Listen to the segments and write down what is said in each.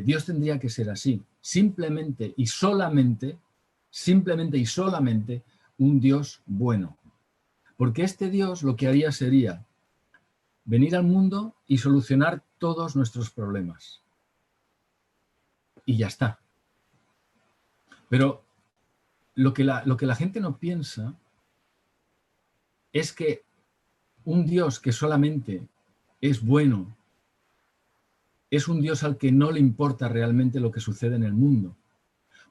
Dios tendría que ser así, simplemente y solamente un Dios bueno. Porque este Dios lo que haría sería venir al mundo y solucionar todos nuestros problemas. Y ya está. Pero lo que la gente no piensa es que un Dios que solamente es bueno es un Dios al que no le importa realmente lo que sucede en el mundo.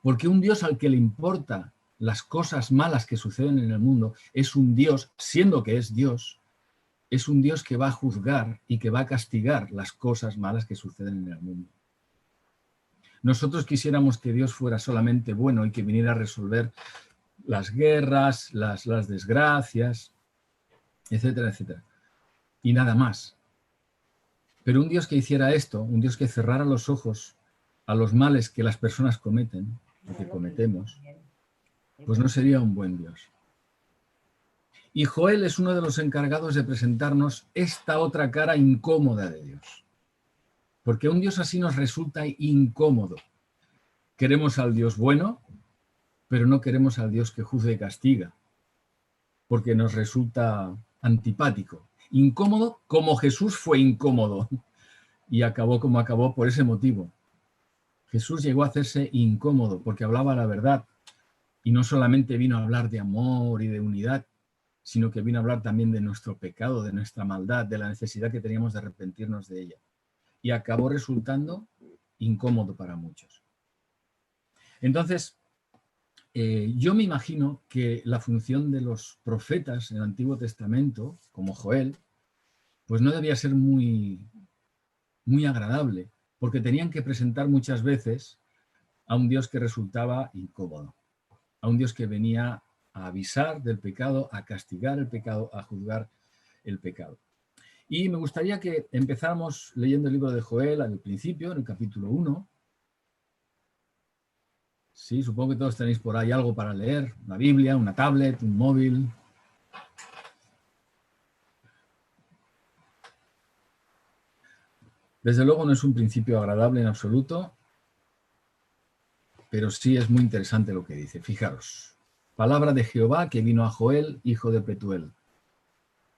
Porque un Dios al que le importa las cosas malas que suceden en el mundo es un Dios, siendo que es Dios, es un Dios que va a juzgar y que va a castigar las cosas malas que suceden en el mundo. Nosotros quisiéramos que Dios fuera solamente bueno y que viniera a resolver las guerras, las desgracias, etcétera, etcétera. Y nada más. Pero un Dios que hiciera esto, un Dios que cerrara los ojos a los males que las personas cometen, o que cometemos, pues no sería un buen Dios. Y Joel es uno de los encargados de presentarnos esta otra cara incómoda de Dios. Porque un Dios así nos resulta incómodo. Queremos al Dios bueno, pero no queremos al Dios que juzga y castiga, porque nos resulta antipático. Incómodo como Jesús fue incómodo y acabó como acabó por ese motivo. Jesús llegó a hacerse incómodo porque hablaba la verdad y no solamente vino a hablar de amor y de unidad, sino que vino a hablar también de nuestro pecado, de nuestra maldad, de la necesidad que teníamos de arrepentirnos de ella. Y acabó resultando incómodo para muchos. Entonces, yo me imagino que la función de los profetas en el Antiguo Testamento, como Joel, pues no debía ser muy agradable, porque tenían que presentar muchas veces a un Dios que resultaba incómodo, a un Dios que venía a avisar del pecado, a castigar el pecado, a juzgar el pecado. Y me gustaría que empezáramos leyendo el libro de Joel al principio, en el capítulo 1. Sí, supongo que todos tenéis por ahí algo para leer, una Biblia, una tablet, un móvil. Desde luego no es un principio agradable en absoluto, pero sí es muy interesante lo que dice. Fijaros, palabra de Jehová que vino a Joel, hijo de Petuel.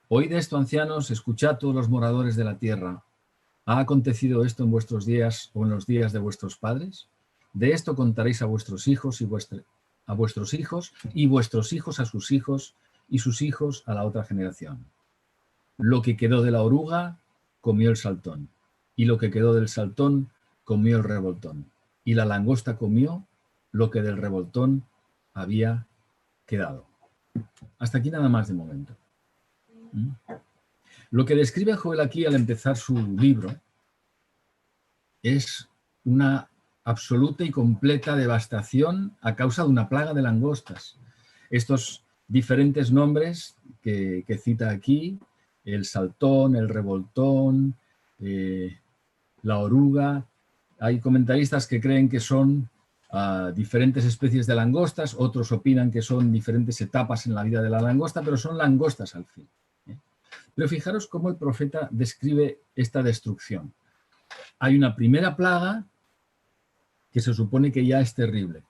Oíd esto, ancianos, escuchad todos los moradores de la tierra. ¿Ha acontecido esto en vuestros días o en los días de vuestros padres? De esto contaréis a vuestros hijos y vuestros hijos a sus hijos y sus hijos a la otra generación. Lo que quedó de la oruga comió el saltón, y lo que quedó del saltón comió el revoltón, y la langosta comió lo que del revoltón había quedado. Hasta aquí nada más de momento. Lo que describe Joel aquí al empezar su libro es una absoluta y completa devastación a causa de una plaga de langostas. Estos diferentes nombres que cita aquí, el saltón, el revoltón, la oruga, hay comentaristas que creen que son diferentes especies de langostas, otros opinan que son diferentes etapas en la vida de la langosta, pero son langostas al fin. Pero fijaros cómo el profeta describe esta destrucción. Hay una primera plaga que se supone que ya es terrible.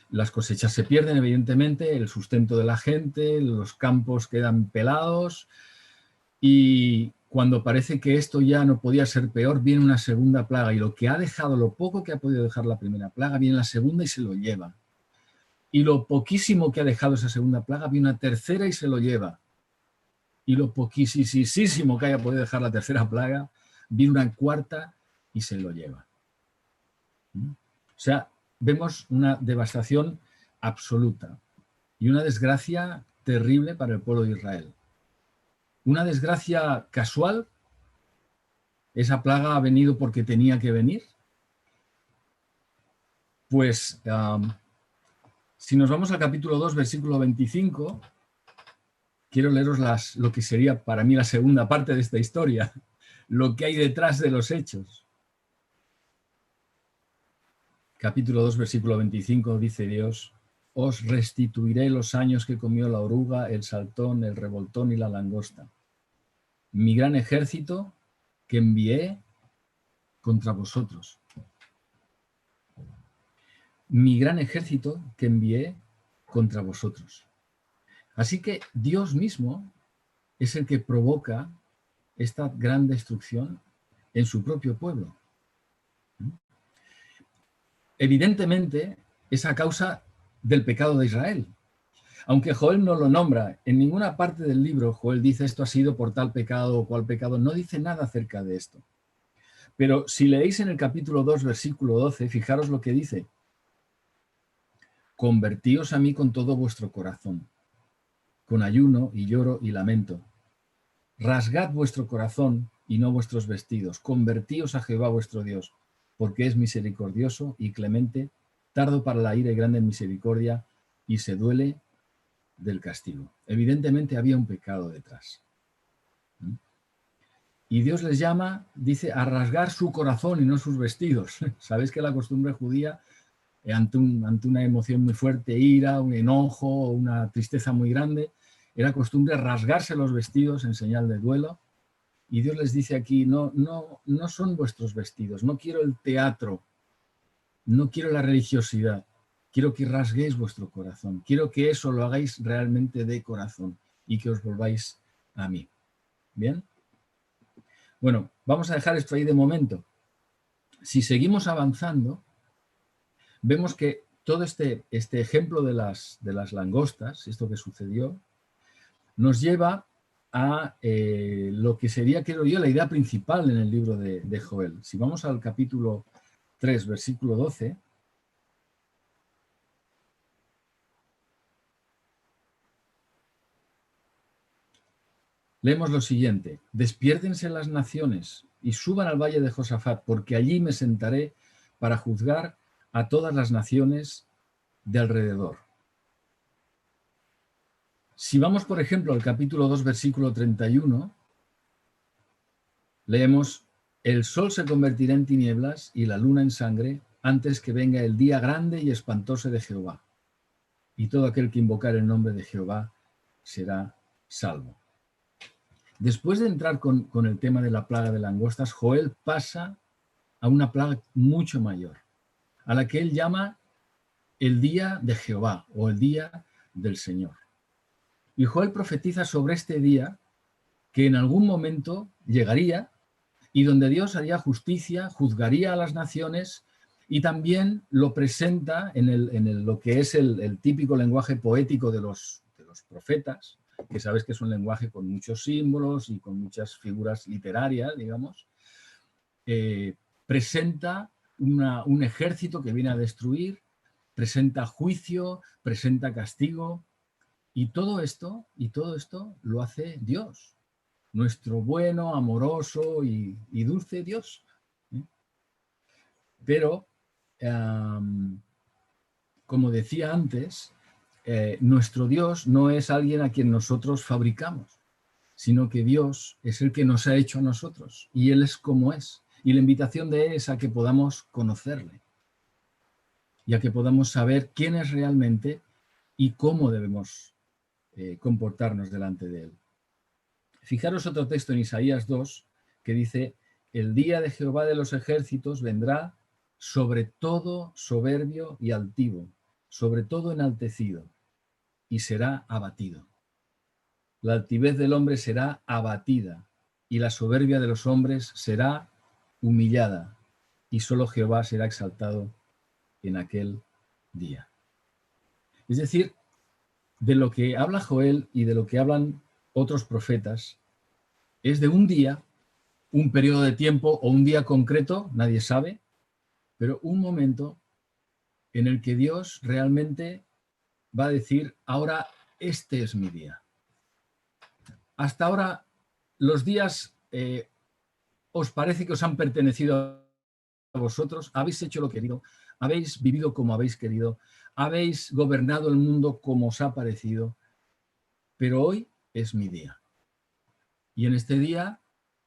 Las cosechas se pierden, evidentemente, el sustento de la gente, los campos quedan pelados y cuando parece que esto ya no podía ser peor, viene una segunda plaga y lo que ha dejado, lo poco que ha podido dejar la primera plaga, viene la segunda y se lo lleva. Y lo poquísimo que ha dejado esa segunda plaga, viene una tercera y se lo lleva. Y lo poquísimo que haya podido dejar la tercera plaga, viene una cuarta y se lo lleva. O sea, vemos una devastación absoluta y una desgracia terrible para el pueblo de Israel. Una desgracia casual, esa plaga ha venido porque tenía que venir. Pues si nos vamos al capítulo 2, versículo 25, quiero leeros lo que sería para mí la segunda parte de esta historia, lo que hay detrás de los hechos. Capítulo 2, versículo 25, dice Dios: os restituiré los años que comió la oruga, el saltón, el revoltón y la langosta. Mi gran ejército que envié contra vosotros. Mi gran ejército que envié contra vosotros. Así que Dios mismo es el que provoca esta gran destrucción en su propio pueblo. Evidentemente, es a causa del pecado de Israel. Aunque Joel no lo nombra, en ninguna parte del libro Joel dice esto ha sido por tal pecado o cual pecado, no dice nada acerca de esto. Pero si leéis en el capítulo 2, versículo 12, fijaros lo que dice. Convertíos a mí con todo vuestro corazón, con ayuno y lloro y lamento. Rasgad vuestro corazón y no vuestros vestidos. Convertíos a Jehová vuestro Dios, porque es misericordioso y clemente, tardo para la ira y grande en misericordia, y se duele del castigo. Evidentemente había un pecado detrás. Y Dios les llama, dice, a rasgar su corazón y no sus vestidos. Sabéis que la costumbre judía, ante una emoción muy fuerte, ira, un enojo, una tristeza muy grande, era costumbre rasgarse los vestidos en señal de duelo. Y Dios les dice aquí, no son vuestros vestidos, no quiero el teatro, no quiero la religiosidad, quiero que rasguéis vuestro corazón, quiero que eso lo hagáis realmente de corazón y que os volváis a mí. ¿Bien? Bueno, vamos a dejar esto ahí de momento. Si seguimos avanzando, vemos que todo este ejemplo de las langostas, esto que sucedió, nos lleva a lo que sería, creo yo, la idea principal en el libro de Joel. Si vamos al capítulo 3, versículo 12, leemos lo siguiente. Despiértense las naciones y suban al valle de Josafat, porque allí me sentaré para juzgar a todas las naciones de alrededor. Si vamos, por ejemplo, al capítulo 2, versículo 31, leemos, el sol se convertirá en tinieblas y la luna en sangre antes que venga el día grande y espantoso de Jehová. Y todo aquel que invocar el nombre de Jehová será salvo. Después de entrar con el tema de la plaga de langostas, Joel pasa a una plaga mucho mayor, a la que él llama el día de Jehová o el día del Señor. Y Joel profetiza sobre este día que en algún momento llegaría y donde Dios haría justicia, juzgaría a las naciones y también lo presenta en lo que es el típico lenguaje poético de los profetas, que sabes que es un lenguaje con muchos símbolos y con muchas figuras literarias, digamos. Presenta un ejército que viene a destruir, presenta juicio, presenta castigo, y todo esto lo hace Dios, nuestro bueno, amoroso y dulce Dios. Pero, como decía antes, nuestro Dios no es alguien a quien nosotros fabricamos, sino que Dios es el que nos ha hecho a nosotros y Él es como es. Y la invitación de Él es a que podamos conocerle y a que podamos saber quién es realmente y cómo debemos comportarnos delante de Él. Fijaros otro texto en Isaías 2 que dice, el día de Jehová de los ejércitos vendrá sobre todo soberbio y altivo, sobre todo enaltecido, y será abatido. La altivez del hombre será abatida, y la soberbia de los hombres será humillada, y solo Jehová será exaltado en aquel día. Es decir, de lo que habla Joel y de lo que hablan otros profetas, es de un día, un periodo de tiempo o un día concreto, nadie sabe, pero un momento en el que Dios realmente va a decir, ahora este es mi día. Hasta ahora los días os parece que os han pertenecido a vosotros, habéis hecho lo querido, habéis vivido como habéis querido, habéis gobernado el mundo como os ha parecido, pero hoy es mi día. Y en este día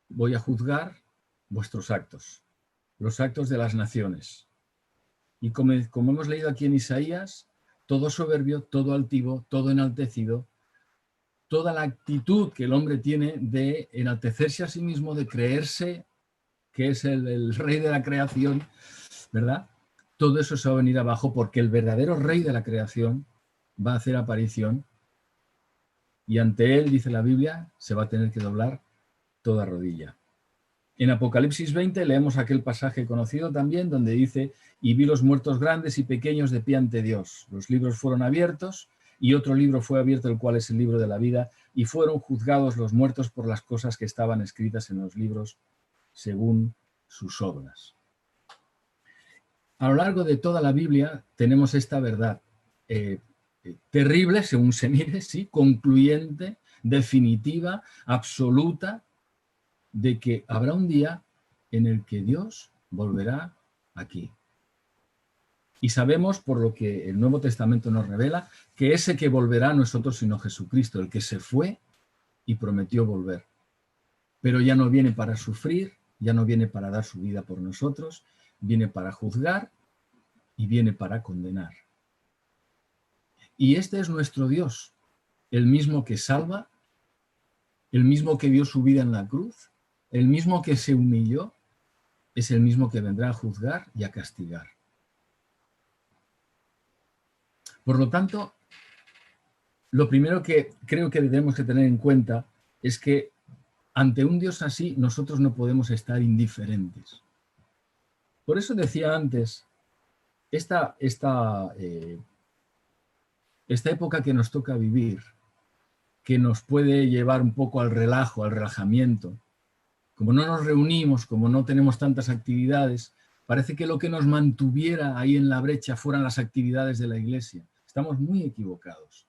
voy a juzgar vuestros actos, los actos de las naciones. Y como hemos leído aquí en Isaías, todo soberbio, todo altivo, todo enaltecido, toda la actitud que el hombre tiene de enaltecerse a sí mismo, de creerse que es el rey de la creación, ¿verdad? Todo eso se va a venir abajo porque el verdadero rey de la creación va a hacer aparición y ante él, dice la Biblia, se va a tener que doblar toda rodilla. En Apocalipsis 20 leemos aquel pasaje conocido también donde dice: y vi los muertos grandes y pequeños de pie ante Dios. Los libros fueron abiertos y otro libro fue abierto, el cual es el libro de la vida, y fueron juzgados los muertos por las cosas que estaban escritas en los libros según sus obras. A lo largo de toda la Biblia tenemos esta verdad terrible, según se mire, sí, concluyente, definitiva, absoluta, de que habrá un día en el que Dios volverá aquí. Y sabemos, por lo que el Nuevo Testamento nos revela, que ese que volverá no es otro sino Jesucristo, el que se fue y prometió volver. Pero ya no viene para sufrir, ya no viene para dar su vida por nosotros, viene para juzgar y viene para condenar. Y este es nuestro Dios, el mismo que salva, el mismo que dio su vida en la cruz, el mismo que se humilló, es el mismo que vendrá a juzgar y a castigar. Por lo tanto, lo primero que creo que tenemos que tener en cuenta es que ante un Dios así nosotros no podemos estar indiferentes. Por eso decía antes, esta época que nos toca vivir, que nos puede llevar un poco al relajo, al relajamiento, como no nos reunimos, como no tenemos tantas actividades, parece que lo que nos mantuviera ahí en la brecha fueran las actividades de la Iglesia. Estamos muy equivocados.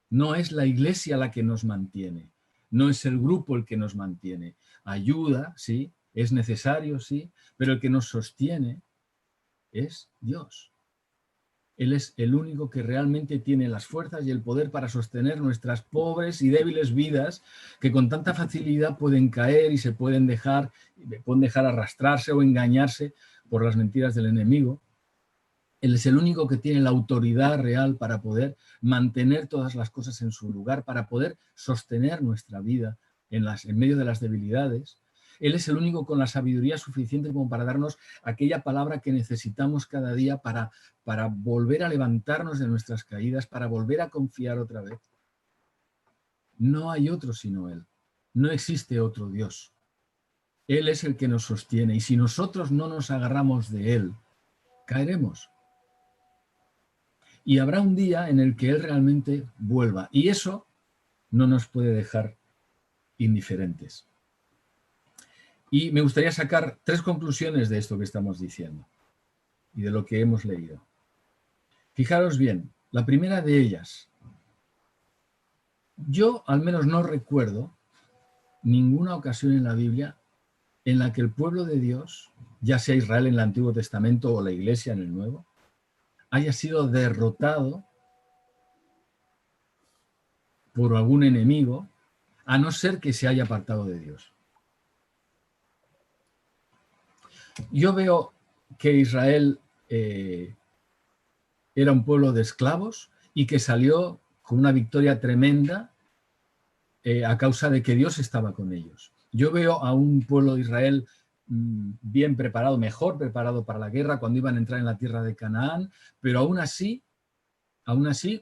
No es la Iglesia la que nos mantiene, no es el grupo el que nos mantiene. Ayuda, sí, es necesario, sí, pero el que nos sostiene es Dios. Él es el único que realmente tiene las fuerzas y el poder para sostener nuestras pobres y débiles vidas que con tanta facilidad pueden caer y se pueden dejar arrastrarse o engañarse por las mentiras del enemigo. Él es el único que tiene la autoridad real para poder mantener todas las cosas en su lugar, para poder sostener nuestra vida en medio de las debilidades. Él es el único con la sabiduría suficiente como para darnos aquella palabra que necesitamos cada día para volver a levantarnos de nuestras caídas, para volver a confiar otra vez. No hay otro sino Él. No existe otro Dios. Él es el que nos sostiene y si nosotros no nos agarramos de Él, caeremos. Y habrá un día en el que Él realmente vuelva. Y eso no nos puede dejar indiferentes. Y me gustaría sacar 3 conclusiones de esto que estamos diciendo y de lo que hemos leído. Fijaros bien, la primera de ellas. Yo al menos no recuerdo ninguna ocasión en la Biblia en la que el pueblo de Dios, ya sea Israel en el Antiguo Testamento o la Iglesia en el Nuevo, haya sido derrotado por algún enemigo, a no ser que se haya apartado de Dios. Yo veo que Israel era un pueblo de esclavos y que salió con una victoria tremenda a causa de que Dios estaba con ellos. Yo veo a un pueblo de Israel bien preparado, mejor preparado para la guerra cuando iban a entrar en la tierra de Canaán, pero aún así,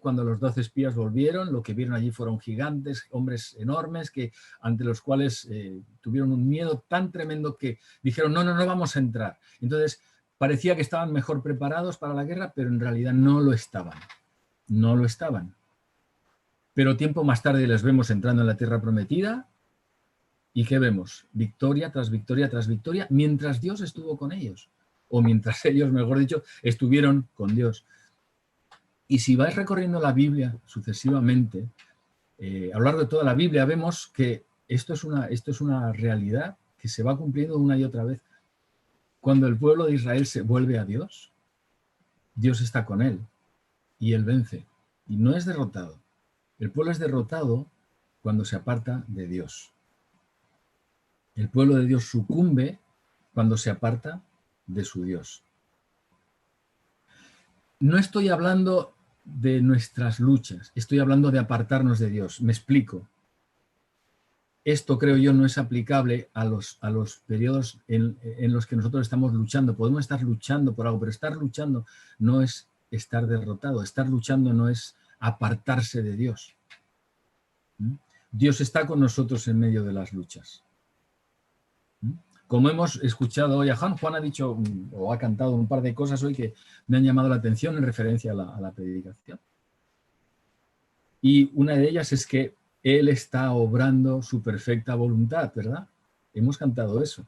cuando los 12 espías volvieron, lo que vieron allí fueron gigantes, hombres enormes, ante los cuales tuvieron un miedo tan tremendo que dijeron, no vamos a entrar. Entonces, parecía que estaban mejor preparados para la guerra, pero en realidad no lo estaban. No lo estaban. Pero tiempo más tarde les vemos entrando en la tierra prometida, ¿y qué vemos? Victoria tras victoria tras victoria, mientras Dios estuvo con ellos, o mientras ellos, mejor dicho, estuvieron con Dios. Y si vais recorriendo la Biblia sucesivamente, a lo largo de toda la Biblia vemos que esto es una realidad que se va cumpliendo una y otra vez. Cuando el pueblo de Israel se vuelve a Dios, Dios está con él y él vence. Y no es derrotado. El pueblo es derrotado cuando se aparta de Dios. El pueblo de Dios sucumbe cuando se aparta de su Dios. No estoy hablando de nuestras luchas, estoy hablando de apartarnos de Dios. Me explico. esto, creo yo, no es aplicable a los periodos en los que nosotros estamos luchando. Podemos estar luchando por algo, pero estar luchando no es estar derrotado. Estar luchando no es apartarse de Dios. Dios está con nosotros en medio de las luchas. Como hemos escuchado hoy a Juan ha dicho o ha cantado un par de cosas hoy que me han llamado la atención en referencia a la predicación. Y una de ellas es que Él está obrando su perfecta voluntad, ¿verdad? Hemos cantado eso.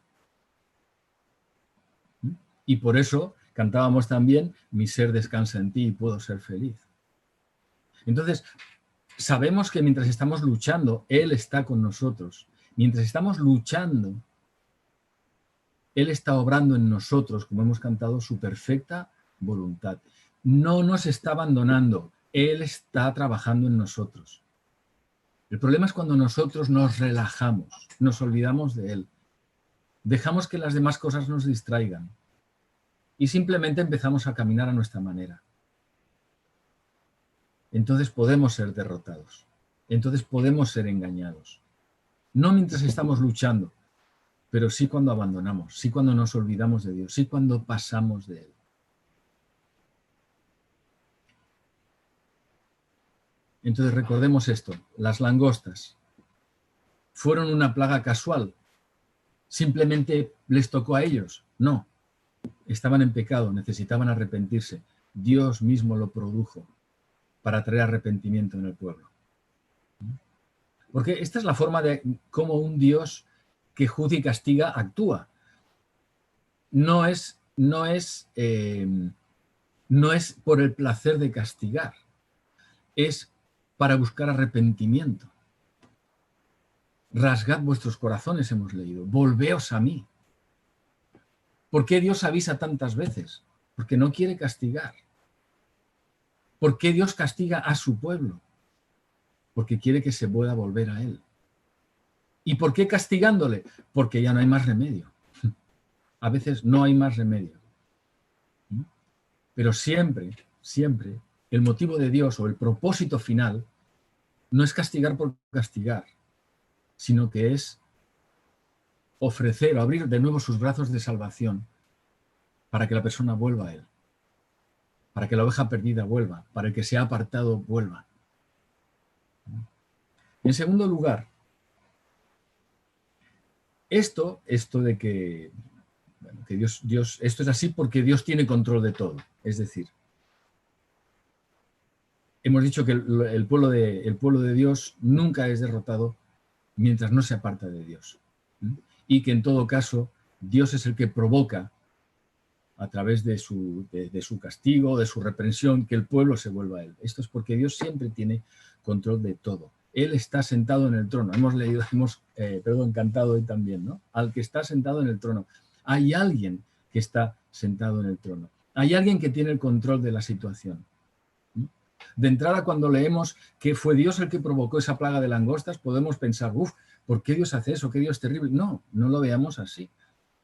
Y por eso cantábamos también, mi ser descansa en ti y puedo ser feliz. Entonces, sabemos que mientras estamos luchando, Él está con nosotros. Mientras estamos luchando, Él está obrando en nosotros, como hemos cantado, su perfecta voluntad. No nos está abandonando, Él está trabajando en nosotros. El problema es cuando nosotros nos relajamos, nos olvidamos de Él. Dejamos que las demás cosas nos distraigan y simplemente empezamos a caminar a nuestra manera. Entonces podemos ser derrotados. Entonces podemos ser engañados. No mientras estamos luchando, pero sí cuando abandonamos, sí cuando nos olvidamos de Dios, sí cuando pasamos de Él. Entonces recordemos esto, las langostas fueron una plaga casual, simplemente les tocó a ellos, no, estaban en pecado, necesitaban arrepentirse, Dios mismo lo produjo para traer arrepentimiento en el pueblo. Porque esta es la forma de cómo un Dios que juzga y castiga actúa. No es por el placer de castigar, es para buscar arrepentimiento. Rasgad vuestros corazones, hemos leído, volveos a mí. ¿Por qué Dios avisa tantas veces? Porque no quiere castigar. ¿Por qué Dios castiga a su pueblo? Porque quiere que se pueda volver a Él. ¿Y por qué castigándole? Porque ya no hay más remedio. A veces no hay más remedio. Pero siempre, siempre, el motivo de Dios o el propósito final no es castigar por castigar, sino que es ofrecer o abrir de nuevo sus brazos de salvación para que la persona vuelva a Él, para que la oveja perdida vuelva, para el que se ha apartado vuelva. En segundo lugar, esto de que, bueno, que Dios, esto es así porque Dios tiene control de todo. Es decir, hemos dicho que el pueblo de Dios nunca es derrotado mientras no se aparta de Dios. Y que en todo caso, Dios es el que provoca, a través de su castigo, de su reprensión, que el pueblo se vuelva a Él. Esto es porque Dios siempre tiene control de todo. Él está sentado en el trono. Hemos cantado hoy también, ¿no? Al que está sentado en el trono. Hay alguien que está sentado en el trono. Hay alguien que tiene el control de la situación. De entrada, cuando leemos que fue Dios el que provocó esa plaga de langostas, podemos pensar, ¿por qué Dios hace eso? ¿Qué Dios terrible? No, no lo veamos así.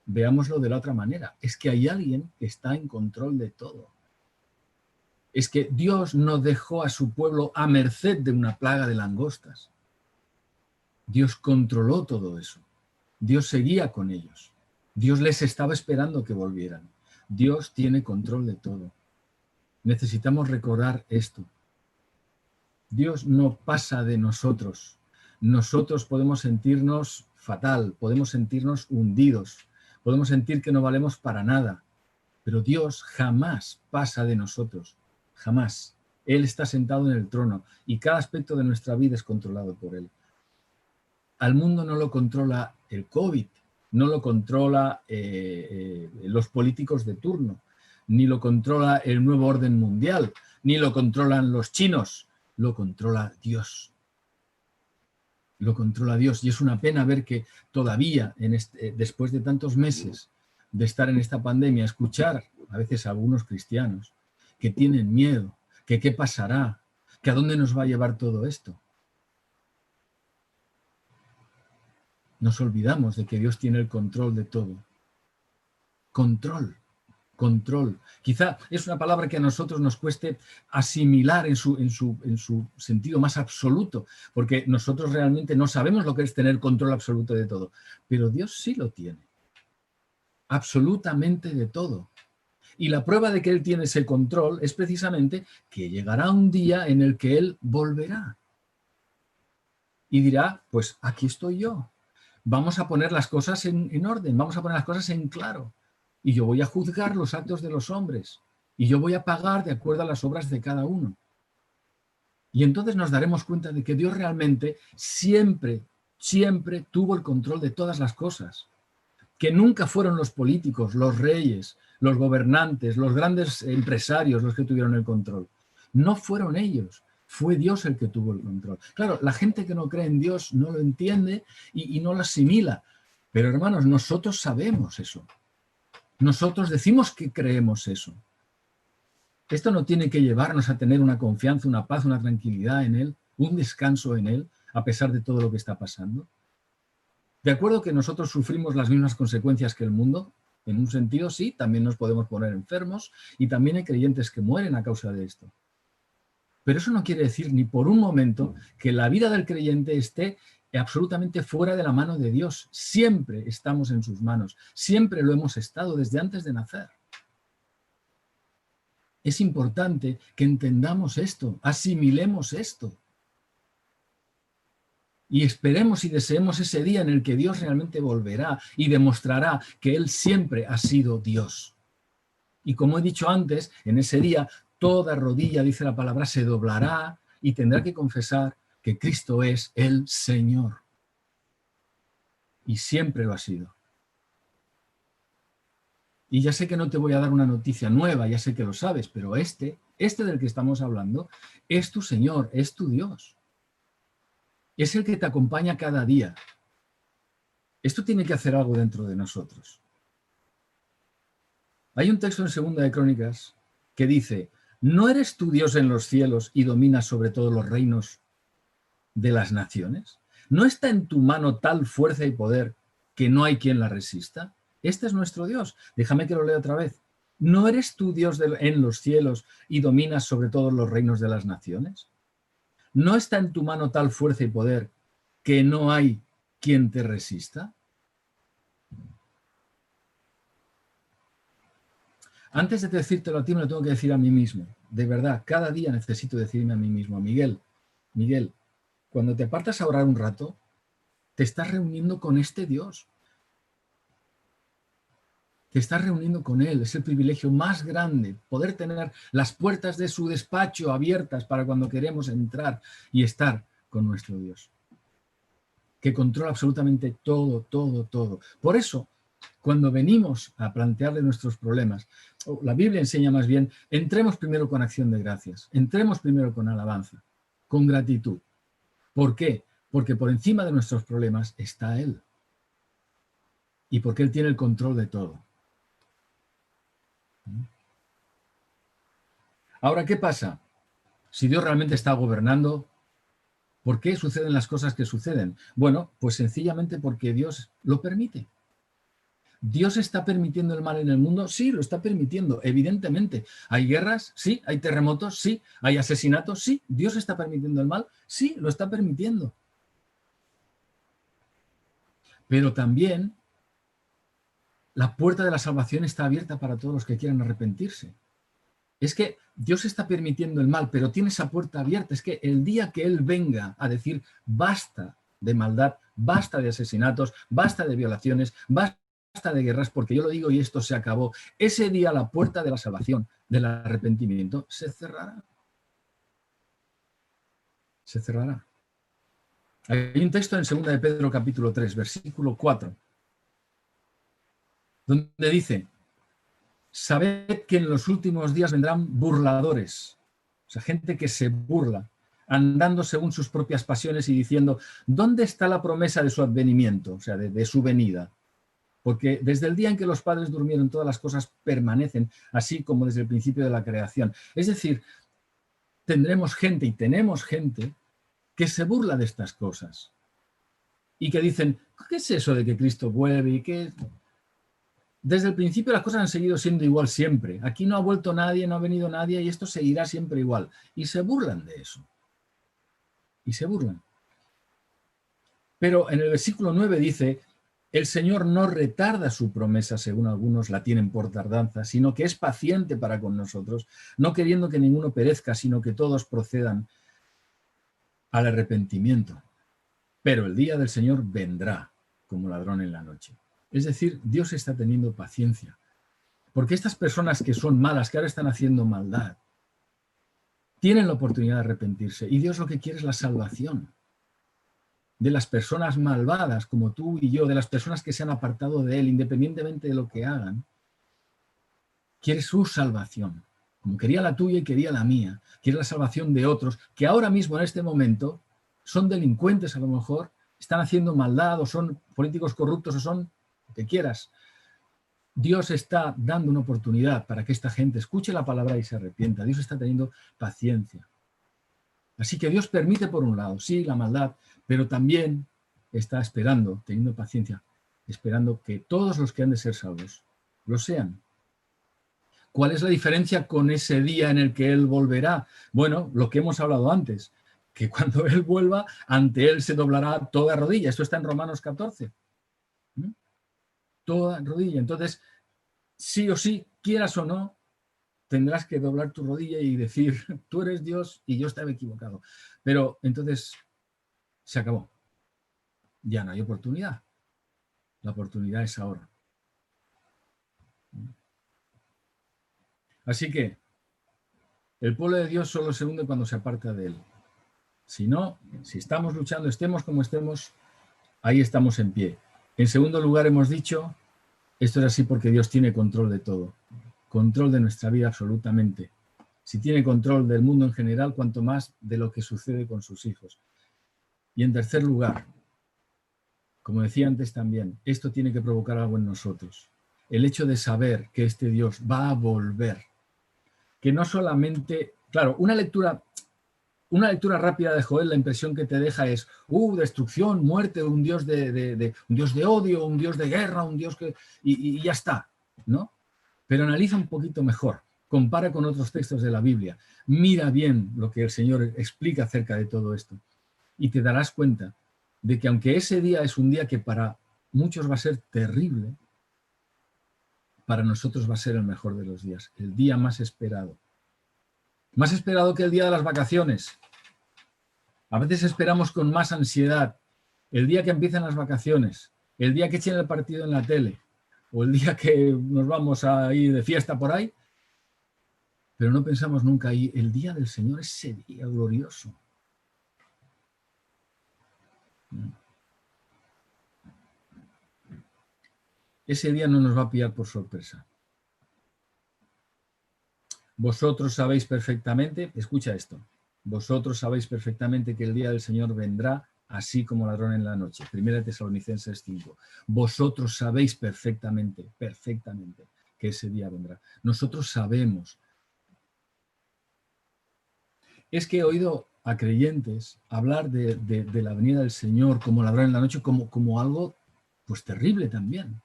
Veámoslo de la otra manera. Es que hay alguien que está en control de todo. Es que Dios no dejó a su pueblo a merced de una plaga de langostas. Dios controló todo eso. Dios seguía con ellos. Dios les estaba esperando que volvieran. Dios tiene control de todo. Necesitamos recordar esto. Dios no pasa de nosotros. Nosotros podemos sentirnos fatal, podemos sentirnos hundidos, podemos sentir que no valemos para nada, pero Dios jamás pasa de nosotros, jamás. Él está sentado en el trono y cada aspecto de nuestra vida es controlado por Él. Al mundo no lo controla el COVID, no lo controla los políticos de turno, ni lo controla el nuevo orden mundial, ni lo controlan los chinos, lo controla Dios. Lo controla Dios. Y es una pena ver que todavía, después de tantos meses de estar en esta pandemia, escuchar a veces a algunos cristianos que tienen miedo, que qué pasará, que a dónde nos va a llevar todo esto. Nos olvidamos de que Dios tiene el control de todo. Control control. Quizá es una palabra que a nosotros nos cueste asimilar en su sentido más absoluto, porque nosotros realmente no sabemos lo que es tener control absoluto de todo, pero Dios sí lo tiene, absolutamente de todo. Y la prueba de que Él tiene ese control es precisamente que llegará un día en el que Él volverá y dirá, pues aquí estoy yo. Vamos a poner las cosas en orden, vamos a poner las cosas en claro. Y yo voy a juzgar los actos de los hombres. Y yo voy a pagar de acuerdo a las obras de cada uno. Y entonces nos daremos cuenta de que Dios realmente siempre, siempre tuvo el control de todas las cosas. Que nunca fueron los políticos, los reyes, los gobernantes, los grandes empresarios los que tuvieron el control. No fueron ellos. Fue Dios el que tuvo el control. Claro, la gente que no cree en Dios no lo entiende y no lo asimila. Pero hermanos, nosotros sabemos eso. Nosotros decimos que creemos eso. Esto no tiene que llevarnos a tener una confianza, una paz, una tranquilidad en Él, un descanso en Él, a pesar de todo lo que está pasando. De acuerdo que nosotros sufrimos las mismas consecuencias que el mundo, en un sentido sí, también nos podemos poner enfermos y también hay creyentes que mueren a causa de esto. Pero eso no quiere decir ni por un momento que la vida del creyente esté absolutamente fuera de la mano de Dios. Siempre estamos en sus manos, siempre lo hemos estado desde antes de nacer. Es importante que entendamos esto, asimilemos esto. Y esperemos y deseemos ese día en el que Dios realmente volverá y demostrará que Él siempre ha sido Dios. Y como he dicho antes, en ese día toda rodilla, dice la palabra, se doblará y tendrá que confesar que Cristo es el Señor. Y siempre lo ha sido. Y ya sé que no te voy a dar una noticia nueva, ya sé que lo sabes, pero este del que estamos hablando, es tu Señor, es tu Dios. Es el que te acompaña cada día. Esto tiene que hacer algo dentro de nosotros. Hay un texto en Segunda de Crónicas que dice, ¿no eres tú Dios en los cielos y dominas sobre todos los reinos de las naciones? ¿No está en tu mano tal fuerza y poder que no hay quien la resista? Este es nuestro Dios. Déjame que lo lea otra vez. ¿No eres tú Dios en los cielos y dominas sobre todos los reinos de las naciones? ¿No está en tu mano tal fuerza y poder que no hay quien te resista? Antes de decírtelo a ti, me lo tengo que decir a mí mismo. De verdad, cada día necesito decirme a mí mismo, Miguel, cuando te apartas a orar un rato, te estás reuniendo con este Dios. Te estás reuniendo con Él. Es el privilegio más grande, poder tener las puertas de su despacho abiertas para cuando queremos entrar y estar con nuestro Dios, que controla absolutamente todo, todo, todo. Por eso, cuando venimos a plantearle nuestros problemas, la Biblia enseña más bien, entremos primero con acción de gracias, entremos primero con alabanza, con gratitud. ¿Por qué? Porque por encima de nuestros problemas está Él. Y porque Él tiene el control de todo. Ahora, ¿qué pasa? Si Dios realmente está gobernando, ¿por qué suceden las cosas que suceden? Bueno, pues sencillamente porque Dios lo permite. ¿Dios está permitiendo el mal en el mundo? Sí, lo está permitiendo, evidentemente. ¿Hay guerras? Sí. ¿Hay terremotos? Sí. ¿Hay asesinatos? Sí. ¿Dios está permitiendo el mal? Sí, lo está permitiendo. Pero también la puerta de la salvación está abierta para todos los que quieran arrepentirse. Es que Dios está permitiendo el mal, pero tiene esa puerta abierta. Es que el día que Él venga a decir basta de maldad, basta de asesinatos, basta de violaciones, basta de guerras, porque yo lo digo y esto se acabó, ese día la puerta de la salvación, del arrepentimiento, se cerrará. Se cerrará. Hay un texto en 2 de Pedro capítulo 3, versículo 4, donde dice, sabed que en los últimos días vendrán burladores, o sea, gente que se burla, andando según sus propias pasiones y diciendo, ¿dónde está la promesa de su advenimiento? O sea, de su venida. Porque desde el día en que los padres durmieron, todas las cosas permanecen, así como desde el principio de la creación. Es decir, tendremos gente y tenemos gente que se burla de estas cosas y que dicen, ¿qué es eso de que Cristo vuelve? ¿Y qué? Desde el principio las cosas han seguido siendo igual siempre. Aquí no ha vuelto nadie, no ha venido nadie y esto seguirá siempre igual. Y se burlan de eso. Y se burlan. Pero en el versículo 9 dice, el Señor no retarda su promesa, según algunos la tienen por tardanza, sino que es paciente para con nosotros, no queriendo que ninguno perezca, sino que todos procedan al arrepentimiento. Pero el día del Señor vendrá como ladrón en la noche. Es decir, Dios está teniendo paciencia. Porque estas personas que son malas, que ahora están haciendo maldad, tienen la oportunidad de arrepentirse. Y Dios lo que quiere es la salvación de las personas malvadas como tú y yo, de las personas que se han apartado de Él, independientemente de lo que hagan. Quiere su salvación, como quería la tuya y quería la mía. Quiere la salvación de otros que ahora mismo, en este momento, son delincuentes a lo mejor, están haciendo maldad o son políticos corruptos o son lo que quieras. Dios está dando una oportunidad para que esta gente escuche la palabra y se arrepienta. Dios está teniendo paciencia. Así que Dios permite, por un lado, sí, la maldad, pero también está esperando, teniendo paciencia, esperando que todos los que han de ser salvos lo sean. ¿Cuál es la diferencia con ese día en el que Él volverá? Bueno, lo que hemos hablado antes, que cuando Él vuelva, ante Él se doblará toda rodilla. Esto está en Romanos 14. Toda rodilla. Entonces, sí o sí, quieras o no, tendrás que doblar tu rodilla y decir, tú eres Dios y yo estaba equivocado. Pero entonces se acabó. Ya no hay oportunidad. La oportunidad es ahora. Así que el pueblo de Dios solo se hunde cuando se aparta de Él. Si no, si estamos luchando, estemos como estemos, ahí estamos en pie. En segundo lugar, hemos dicho, esto es así porque Dios tiene control de todo. Control de nuestra vida absolutamente. Si tiene control del mundo en general, cuanto más de lo que sucede con sus hijos. Y en tercer lugar, como decía antes también, esto tiene que provocar algo en nosotros. El hecho de saber que este Dios va a volver. Que no solamente, claro, una lectura rápida de Joel, la impresión que te deja es, destrucción, muerte, un Dios un Dios de odio, un Dios de guerra, un Dios que... Y ya está, ¿no? Pero analiza un poquito mejor, compara con otros textos de la Biblia, mira bien lo que el Señor explica acerca de todo esto y te darás cuenta de que aunque ese día es un día que para muchos va a ser terrible, para nosotros va a ser el mejor de los días, el día más esperado. Más esperado que el día de las vacaciones. A veces esperamos con más ansiedad el día que empiezan las vacaciones, el día que echen el partido en la tele o el día que nos vamos a ir de fiesta por ahí, pero no pensamos nunca ahí, el día del Señor, ese día glorioso. Ese día no nos va a pillar por sorpresa. Vosotros sabéis perfectamente, escucha esto, vosotros sabéis perfectamente que el día del Señor vendrá así como ladrón en la noche. 1 Tesalonicenses 5. Vosotros sabéis perfectamente que ese día vendrá. Nosotros sabemos. Es que he oído a creyentes hablar de la venida del Señor como ladrón en la noche como algo pues terrible también.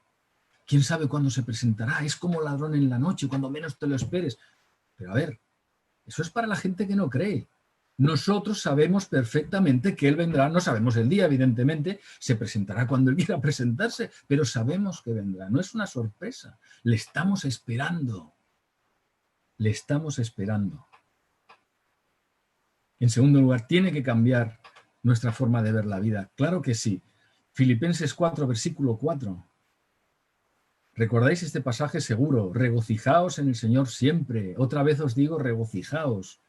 ¿Quién sabe cuándo se presentará? Es como ladrón en la noche, cuando menos te lo esperes. Pero a ver, eso es para la gente que no cree. Nosotros sabemos perfectamente que Él vendrá, no sabemos el día, evidentemente, se presentará cuando Él quiera presentarse, pero sabemos que vendrá, no es una sorpresa, le estamos esperando. Le estamos esperando. En segundo lugar, tiene que cambiar nuestra forma de ver la vida. Claro que sí. Filipenses 4, versículo 4. ¿Recordáis este pasaje seguro? Regocijaos en el Señor siempre. Otra vez os digo, regocijaos.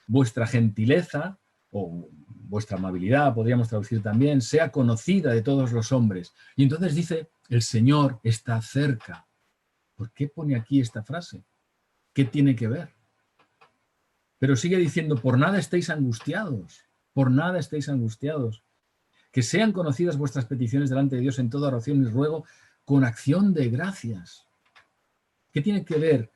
Vuestra gentileza o vuestra amabilidad, podríamos traducir también, sea conocida de todos los hombres. Y entonces dice, el Señor está cerca. ¿Por qué pone aquí esta frase? ¿Qué tiene que ver? Pero sigue diciendo, por nada estéis angustiados, por nada estéis angustiados. Que sean conocidas vuestras peticiones delante de Dios en toda oración y ruego con acción de gracias. ¿Qué tiene que ver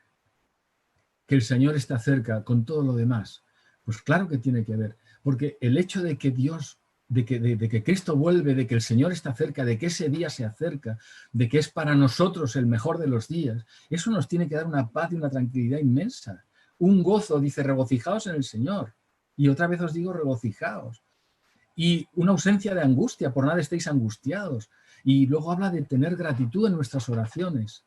que el Señor está cerca con todo lo demás? Pues claro que tiene que ver, porque el hecho de que Dios de que Cristo vuelve, de que el Señor está cerca, de que ese día se acerca, de que es para nosotros el mejor de los días, eso nos tiene que dar una paz y una tranquilidad inmensa. Un gozo, dice, regocijaos en el Señor. Y otra vez os digo, regocijaos. Y una ausencia de angustia, por nada estéis angustiados. Y luego habla de tener gratitud en nuestras oraciones.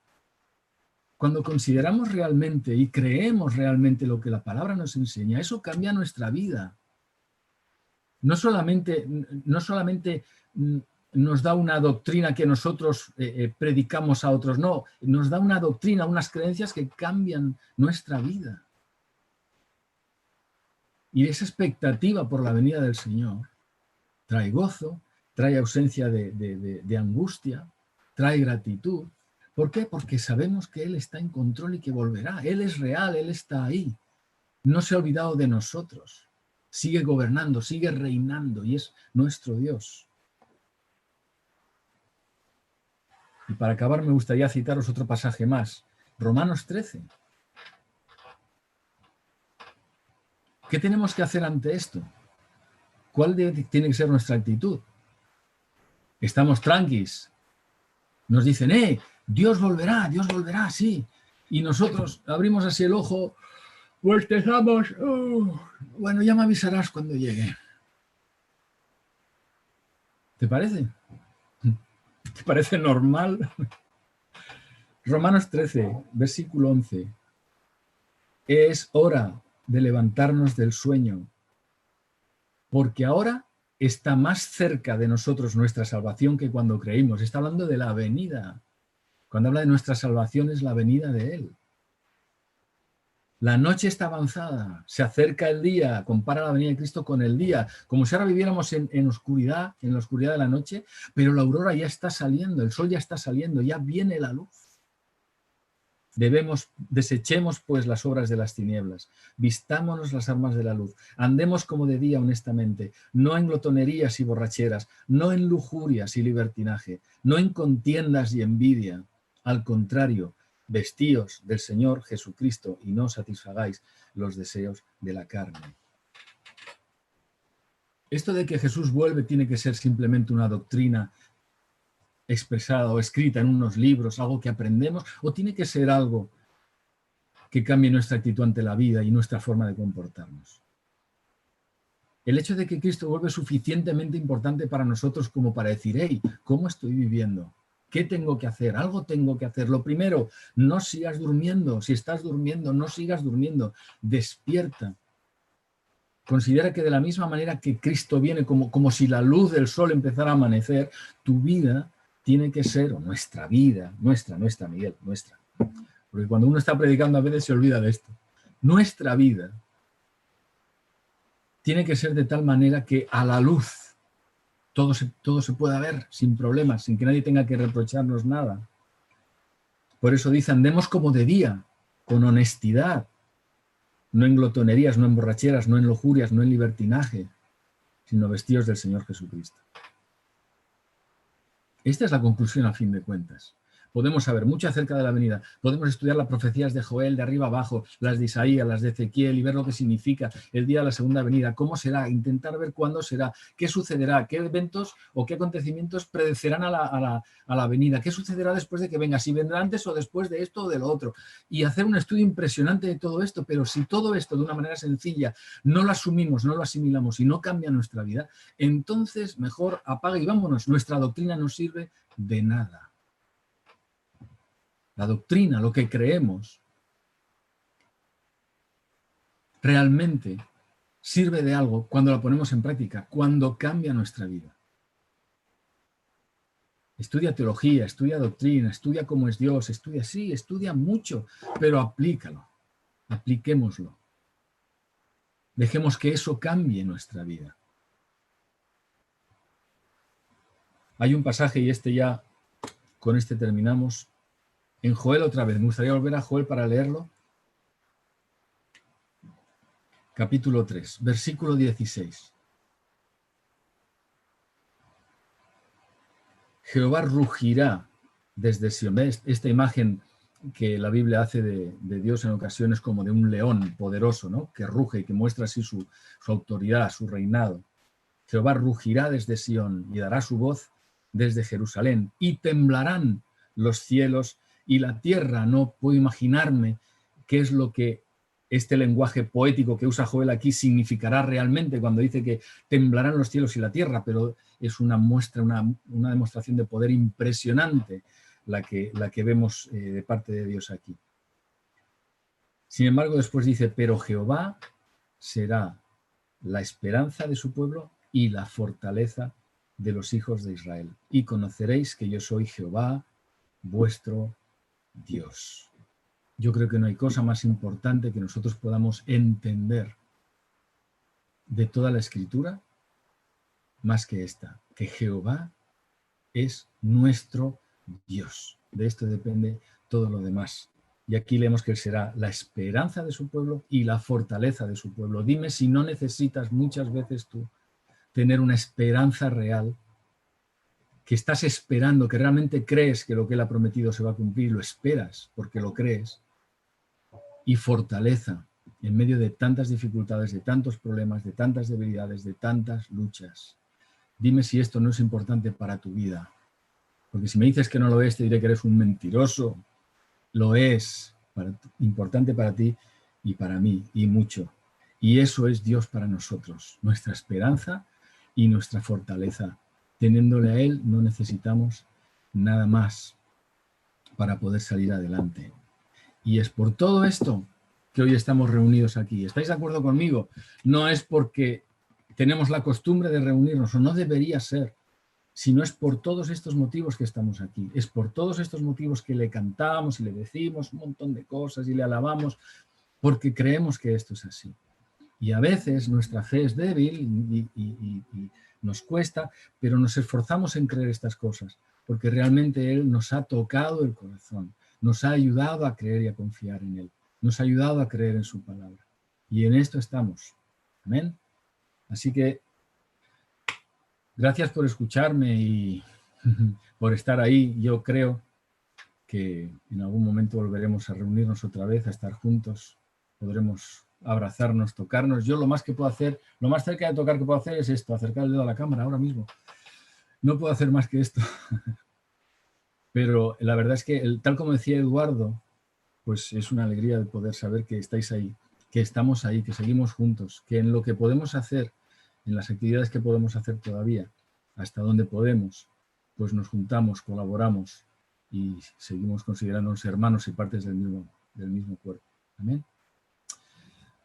Cuando consideramos realmente y creemos realmente lo que la palabra nos enseña, eso cambia nuestra vida. No solamente nos da una doctrina que nosotros predicamos a otros, no, nos da una doctrina, unas creencias que cambian nuestra vida. Y esa expectativa por la venida del Señor trae gozo, trae ausencia de angustia, trae gratitud. ¿Por qué? Porque sabemos que Él está en control y que volverá. Él es real, Él está ahí. No se ha olvidado de nosotros. Sigue gobernando, sigue reinando y es nuestro Dios. Y para acabar me gustaría citaros otro pasaje más. Romanos 13. ¿Qué tenemos que hacer ante esto? ¿Cuál tiene que ser nuestra actitud? Estamos tranquis. Nos dicen, Dios volverá, sí. Y nosotros abrimos así el ojo, bostezamos, bueno, ya me avisarás cuando llegue. ¿Te parece? ¿Te parece normal? Romanos 13, versículo 11. Es hora de levantarnos del sueño, porque ahora está más cerca de nosotros nuestra salvación que cuando creímos. Está hablando de la venida. Cuando habla de nuestra salvación es la venida de Él. La noche está avanzada, se acerca el día, compara la venida de Cristo con el día, como si ahora viviéramos en oscuridad, en la oscuridad de la noche, pero la aurora ya está saliendo, el sol ya está saliendo, ya viene la luz. Desechemos pues las obras de las tinieblas, vistámonos las armas de la luz, andemos como de día honestamente, no en glotonerías y borracheras, no en lujurias y libertinaje, no en contiendas y envidia, al contrario, vestíos del Señor Jesucristo y no satisfagáis los deseos de la carne. Esto de que Jesús vuelve tiene que ser simplemente una doctrina expresada o escrita en unos libros, algo que aprendemos, o tiene que ser algo que cambie nuestra actitud ante la vida y nuestra forma de comportarnos. El hecho de que Cristo vuelve es suficientemente importante para nosotros como para decir, ¿cómo estoy viviendo? ¿Qué tengo que hacer? Algo tengo que hacer. Lo primero, no sigas durmiendo. Si estás durmiendo, no sigas durmiendo. Despierta. Considera que de la misma manera que Cristo viene, como si la luz del sol empezara a amanecer, tu vida tiene que ser, o nuestra vida, nuestra, Miguel, nuestra. Porque cuando uno está predicando a veces se olvida de esto. Nuestra vida tiene que ser de tal manera que a la luz todo se pueda ver sin problemas, sin que nadie tenga que reprocharnos nada. Por eso dice, andemos como de día, con honestidad, no en glotonerías, no en borracheras, no en lujurias, no en libertinaje, sino vestidos del Señor Jesucristo. Esta es la conclusión a fin de cuentas. Podemos saber mucho acerca de la venida, podemos estudiar las profecías de Joel de arriba abajo, las de Isaías, las de Ezequiel y ver lo que significa el día de la segunda venida, cómo será, intentar ver cuándo será, qué sucederá, qué eventos o qué acontecimientos predecerán a la venida, qué sucederá después de que venga, si vendrá antes o después de esto o de lo otro, y hacer un estudio impresionante de todo esto, pero si todo esto de una manera sencilla no lo asumimos, no lo asimilamos y no cambia nuestra vida, entonces mejor apaga y vámonos, nuestra doctrina no sirve de nada. La doctrina, lo que creemos, realmente sirve de algo cuando la ponemos en práctica, cuando cambia nuestra vida. Estudia teología, estudia doctrina, estudia cómo es Dios, estudia mucho, pero aplícalo, apliquémoslo. Dejemos que eso cambie nuestra vida. Hay un pasaje, y ya, con este terminamos, en Joel otra vez. Me gustaría volver a Joel para leerlo. Capítulo 3, versículo 16. Jehová rugirá desde Sion. ¿Ves? Esta imagen que la Biblia hace de Dios en ocasiones como de un león poderoso, ¿no? Que ruge y que muestra así su autoridad, su reinado. Jehová rugirá desde Sión y dará su voz desde Jerusalén, y temblarán los cielos y la tierra. No puedo imaginarme qué es lo que este lenguaje poético que usa Joel aquí significará realmente cuando dice que temblarán los cielos y la tierra, pero es una muestra, una demostración de poder impresionante la que vemos de parte de Dios aquí. Sin embargo, después dice, pero Jehová será la esperanza de su pueblo y la fortaleza de los hijos de Israel. Y conoceréis que yo soy Jehová, vuestro Dios. Yo creo que no hay cosa más importante que nosotros podamos entender de toda la Escritura más que esta, que Jehová es nuestro Dios. De esto depende todo lo demás. Y aquí leemos que Él será la esperanza de su pueblo y la fortaleza de su pueblo. Dime si no necesitas muchas veces tú tener una esperanza real, que estás esperando, que realmente crees que lo que Él ha prometido se va a cumplir, lo esperas porque lo crees, y fortaleza en medio de tantas dificultades, de tantos problemas, de tantas debilidades, de tantas luchas. Dime si esto no es importante para tu vida. Porque si me dices que no lo es, te diré que eres un mentiroso. Lo es, importante para ti y para mí, y mucho. Y eso es Dios para nosotros, nuestra esperanza y nuestra fortaleza. Teniéndole a Él no necesitamos nada más para poder salir adelante. Y es por todo esto que hoy estamos reunidos aquí. ¿Estáis de acuerdo conmigo? No es porque tenemos la costumbre de reunirnos, o no debería ser, sino es por todos estos motivos que estamos aquí. Es por todos estos motivos que le cantamos y le decimos un montón de cosas y le alabamos, porque creemos que esto es así. Y a veces nuestra fe es débil y nos cuesta, pero nos esforzamos en creer estas cosas, porque realmente Él nos ha tocado el corazón, nos ha ayudado a creer y a confiar en Él, nos ha ayudado a creer en su palabra. Y en esto estamos. Amén. Así que gracias por escucharme y por estar ahí. Yo creo que en algún momento volveremos a reunirnos otra vez, a estar juntos. Podremos abrazarnos, tocarnos. Yo lo más que puedo hacer, lo más cerca de tocar que puedo hacer es esto, acercar el dedo a la cámara ahora mismo. No puedo hacer más que esto. Pero la verdad es que, tal como decía Eduardo, pues es una alegría de poder saber que estáis ahí, que estamos ahí, que seguimos juntos, que en lo que podemos hacer, en las actividades que podemos hacer todavía, hasta donde podemos, pues nos juntamos, colaboramos y seguimos considerándonos hermanos y partes del mismo cuerpo. Amén.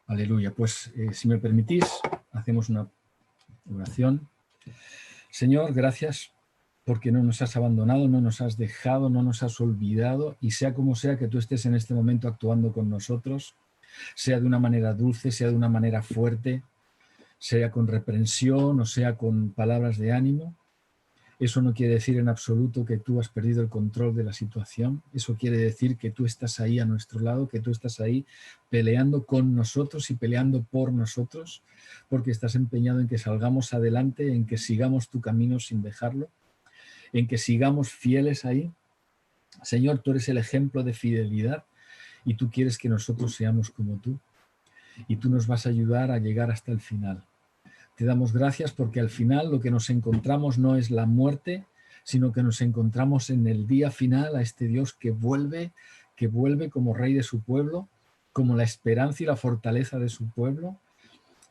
Aleluya. Pues si me permitís, hacemos una oración. Señor, gracias porque no nos has abandonado, no nos has dejado, no nos has olvidado, y sea como sea que tú estés en este momento actuando con nosotros, sea de una manera dulce, sea de una manera fuerte, sea con reprensión o sea con palabras de ánimo. Eso no quiere decir en absoluto que tú has perdido el control de la situación. Eso quiere decir que tú estás ahí a nuestro lado, que tú estás ahí peleando con nosotros y peleando por nosotros, porque estás empeñado en que salgamos adelante, en que sigamos tu camino sin dejarlo, en que sigamos fieles ahí. Señor, tú eres el ejemplo de fidelidad y tú quieres que nosotros seamos como tú. Y tú nos vas a ayudar a llegar hasta el final. Te damos gracias porque al final lo que nos encontramos no es la muerte, sino que nos encontramos en el día final a este Dios que vuelve como Rey de su pueblo, como la esperanza y la fortaleza de su pueblo,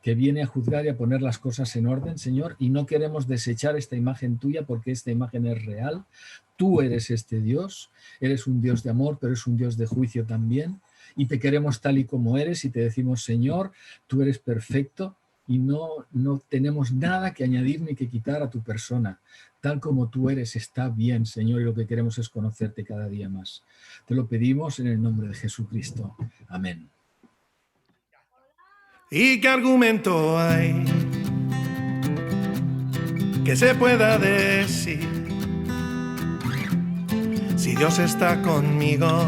que viene a juzgar y a poner las cosas en orden, Señor, y no queremos desechar esta imagen tuya porque esta imagen es real. Tú eres este Dios, eres un Dios de amor, pero eres un Dios de juicio también, y te queremos tal y como eres y te decimos, Señor, tú eres perfecto y no tenemos nada que añadir ni que quitar a tu persona. Tal como tú eres está bien, Señor, y lo que queremos es conocerte cada día más. Te lo pedimos en el nombre de Jesucristo. Amén. ¿Y qué argumento hay que se pueda decir? Si Dios está conmigo,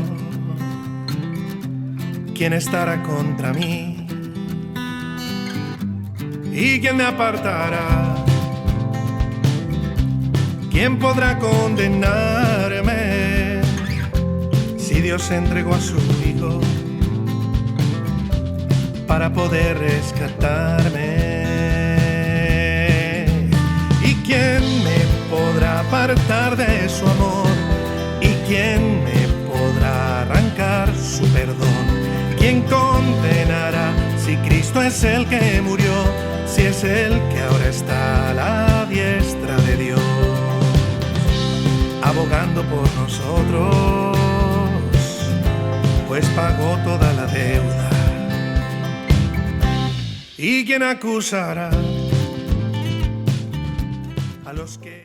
¿quién estará contra mí? ¿Y quién me apartará? ¿Quién podrá condenarme? Si Dios entregó a su Hijo para poder rescatarme. apartar de su amor? ¿Y quién me podrá arrancar su perdón? ¿Quién condenará si Cristo es el que murió? Si es el que ahora está a la diestra de Dios, abogando por nosotros, pues pagó toda la deuda. ¿Y quién acusará a los que